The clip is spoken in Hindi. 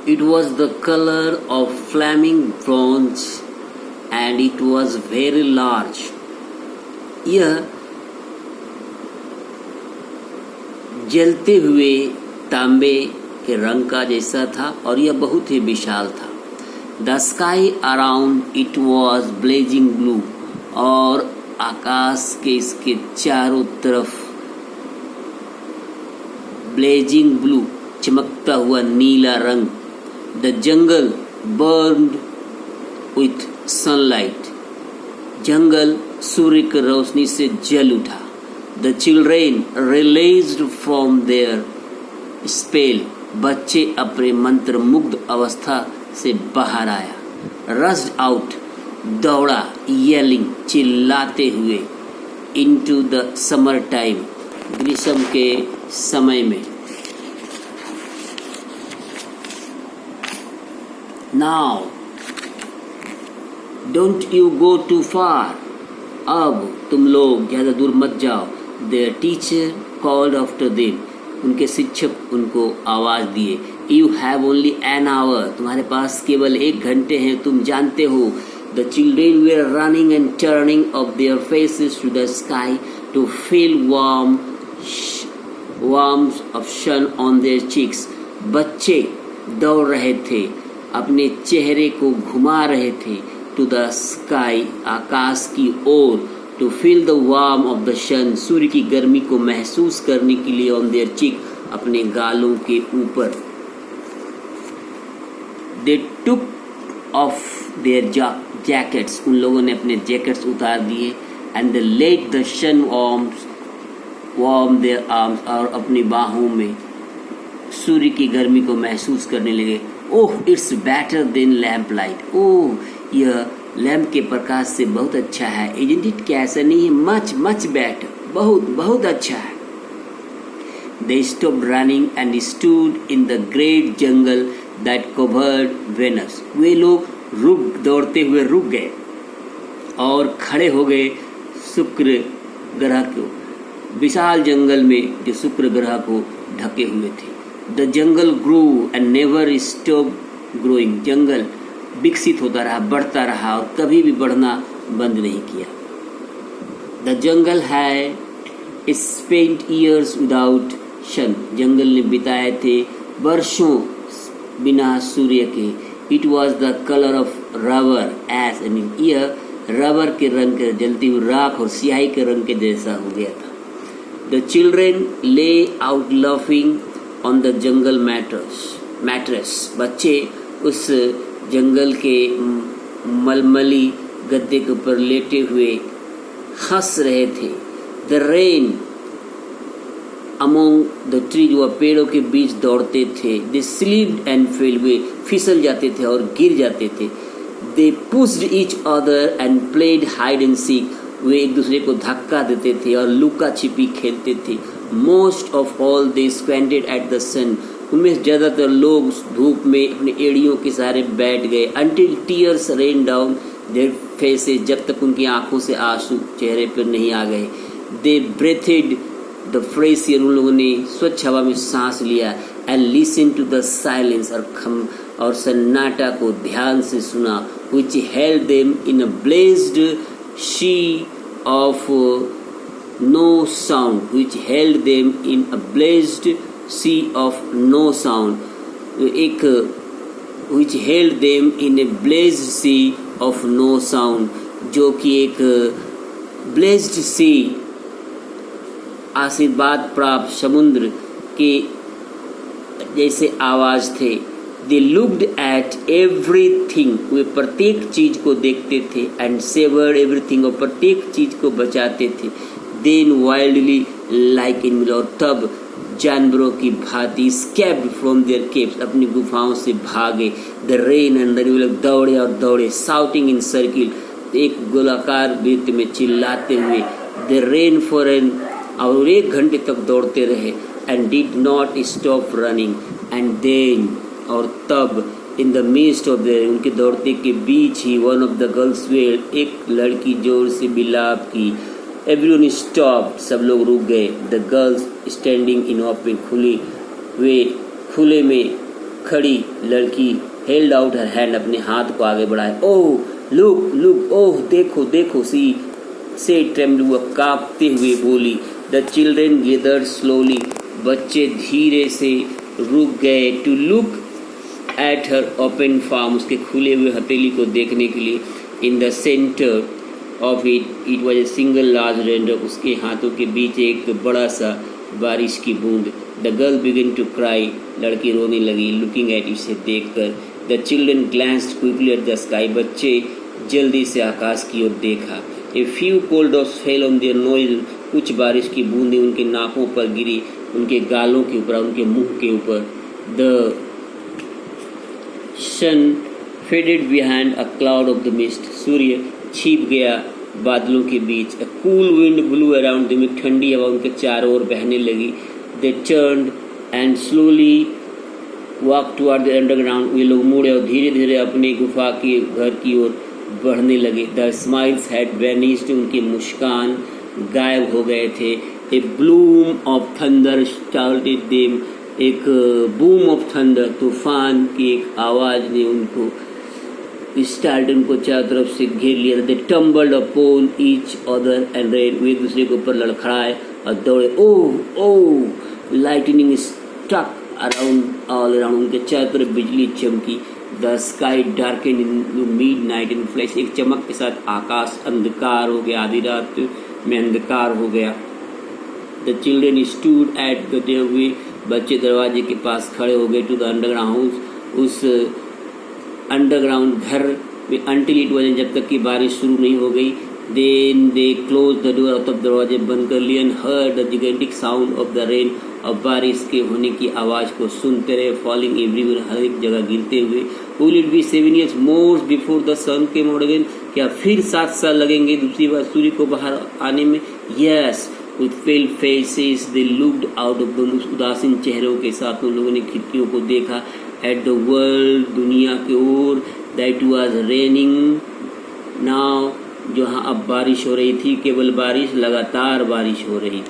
It was the color of flaming bronze and it was very large. यह जलते हुए तांबे के रंग का जैसा था और यह बहुत ही विशाल था. The sky around it was blazing blue और आकाश के इसके चारों तरफ ब्लेजिंग ब्लू चमकता हुआ नीला रंग. The jungle burned with sunlight. जंगल सूर्य की रोशनी से जल उठा. The children released from their spell. बच्चे अपने मंत्र मुग्ध अवस्था से बाहर आया. रस्ड आउट दौड़ा. येलिंग चिल्लाते हुए. इनटू द समर टाइम ग्रीष्म के समय में. Now don't you go too far. अब तुम लोग ज्यादा दूर मत जाओ. Their teacher called after them. उनके शिक्षक उनको आवाज दिए. You have only an hour. तुम्हारे पास केवल 1 घंटे हैं. तुम जानते हो. The children were running and turning of their faces to the sky to feel warmth of sun on their cheeks. बच्चे दौड़ रहे थे, अपने चेहरे को घुमा रहे थे to the sky आकाश की ओर to feel the warmth of the sun सूर्य की गर्मी को महसूस करने के लिए on their cheek अपने गालों के ऊपर. They took off their jackets. उन लोगों ने अपने जैकेट्स उतार दिए. and they let the sun warm their arms और अपनी बाहों में सूर्य की गर्मी को महसूस करने लगे. Oh it's better than lamp light. Oh यह लैम्प के प्रकाश से बहुत अच्छा है. Isn't it. क्या ऐसा नहीं है? Much much better. बहुत बहुत अच्छा है. They stopped running and stood in the great jungle that covered Venus. वे लोग दौड़ते हुए रुक गए और खड़े हो गए शुक्र ग्रह को विशाल जंगल में जो शुक्र ग्रह को ढके हुए थे. The jungle grow and never stop growing. जंगल विकसित होता रहा, बढ़ता रहा और कभी भी बढ़ना बंद नहीं किया. The jungle had spent years without sun. जंगल ने बिताए थे वर्षों बिना सूर्य के. It was the colour of rubber ash. यह रबर के रंग के जलती हुई राख और स्याही के रंग के जैसा हो गया था. द चिल्ड्रेन ले out laughing on the jungle mattress. बच्चे उस जंगल के मलमली गद्दे के ऊपर लेटे हुए हंस रहे थे. The ran among the trees. वह पेड़ों के बीच दौड़ते थे. They slipped and fell. वे फिसल जाते थे और गिर जाते थे. They pushed each other and played hide and seek. वे एक दूसरे को धक्का देते थे और लुका छिपी खेलते थे. Most of all they squinted at the sun. उनमें ज़्यादातर लोग धूप में अपने एड़ियों के सहारे बैठ गए. Until tears rain down their faces. जब तक उनकी आंखों से आंसू चेहरे पर नहीं आ गए. They breathed the fresh air. उन लोगों ने स्वच्छ हवा में सांस लिया. And listen to the silence. और सन्नाटा को ध्यान से सुना. Which held them in a blessed sea of no sound. Which held them in a blessed sea of no sound. एक which held them in a blessed sea of no sound. जो कि एक ब्लेस्ड सी आशीर्वाद प्राप्त समुद्र के जैसे आवाज थे. They looked at everything. वे प्रत्येक चीज को देखते थे. And savoured everything. और प्रत्येक चीज को बचाते थे. Then wildly like in. और तब जानवरों की भांति स्केप्ड फ्रॉम देयर केव्स. अपनी गुफाओं से भागे. द रेन अंदर वे लोग दौड़े और दौड़े. Shouting in circle. एक गोलाकार वृत्त में चिल्लाते हुए. The ran for an. और 1 घंटे तक दौड़ते रहे. And did not stop running. And then और तब in the midst of their. उनके दौड़ते के बीच ही one of the girls wail. एक लड़की जोर से बिलाप की. Everyone stop. सब लोग रुक गए. The girls standing in open. वे खुले में खड़ी लड़की हेल्ड आउट हर हैंड, अपने हाथ को आगे बढ़ाए। ओह लुक लुक, ओह देखो देखो, सी से ट्रेम्बलिंग, वह कांपते हुए बोली। द चिल्ड्रेन गेदर्ड स्लोली, बच्चे धीरे से रुक गए। To look at her open palm, उसके खुले हुए हथेली को देखने के लिए। In the center of it was a single large raindrop, उसके हाथों के बीच एक बड़ा सा बारिश की बूंद। The girl begin to cry, लड़की रोने लगी। लुकिंग एट, इसे देखकर। The children glanced quickly at the sky, बच्चे जल्दी से आकाश की ओर देखा। A few cold drops fell on their nose, कुछ बारिश की बूंदें उनके नाकों पर गिरी, उनके गालों के ऊपर, उनके मुंह के ऊपर। The sun faded behind a cloud of the mist, सूर्य छिप गया बादलों के बीच। A cool wind blew around them, एक ठंडी हवा उनके चारों ओर बहने लगी। They turned and slowly walk toward the underground, वे लोग मुड़े और धीरे धीरे अपने गुफा के घर की ओर बढ़ने लगे। द स्माइल्स हैड वैनिश्ड, उनकी मुस्कान गायब हो गए थे। A bloom of thunder started them, एक बूम ऑफ थंडर, तूफान की एक आवाज ने उनको स्टार्ट, उनको चारों तरफ से घेर लिया। They tumbled upon each other and ran, वे एक दूसरे के ऊपर लड़खड़ाए और दौड़े। Oh oh, lightning stuck around all around, उनके चारों तरफ बिजली चमकी। The sky darkened in midnight in flash, एक चमक के साथ आकाश अंधकार हो गया, आधी रात में अंधकार हो गया। The children stood at the doorway, बच्चे दरवाजे के पास खड़े हो गए। टू द अंडरग्राउंड हाउस, उस अंडरग्राउंड घर में। अंटिल इट वॉज, जब तक कि बारिश शुरू नहीं हो गई। Then they close the door, और तब दरवाजे बंद कर लिए। And heard the gigantic sound of the rain, और बारिश के होने की आवाज़ को सुनते रहे। फॉलिंग एवरीवेयर, हर एक जगह गिरते हुए। Will it be 7 years more before the sun came out again, क्या फिर 7 साल लगेंगे दूसरी बार सूर्य को बाहर आने में? Yes, with pale faces they looked out of the, उदासीन चेहरों के साथ उन लोगों ने खिड़कियों को देखा। एट द वर्ल्ड, दुनिया की ओर। दैट वाज रेनिंग नाउ, जहाँ अब बारिश हो रही थी, केवल बारिश, लगातार बारिश हो रही थी।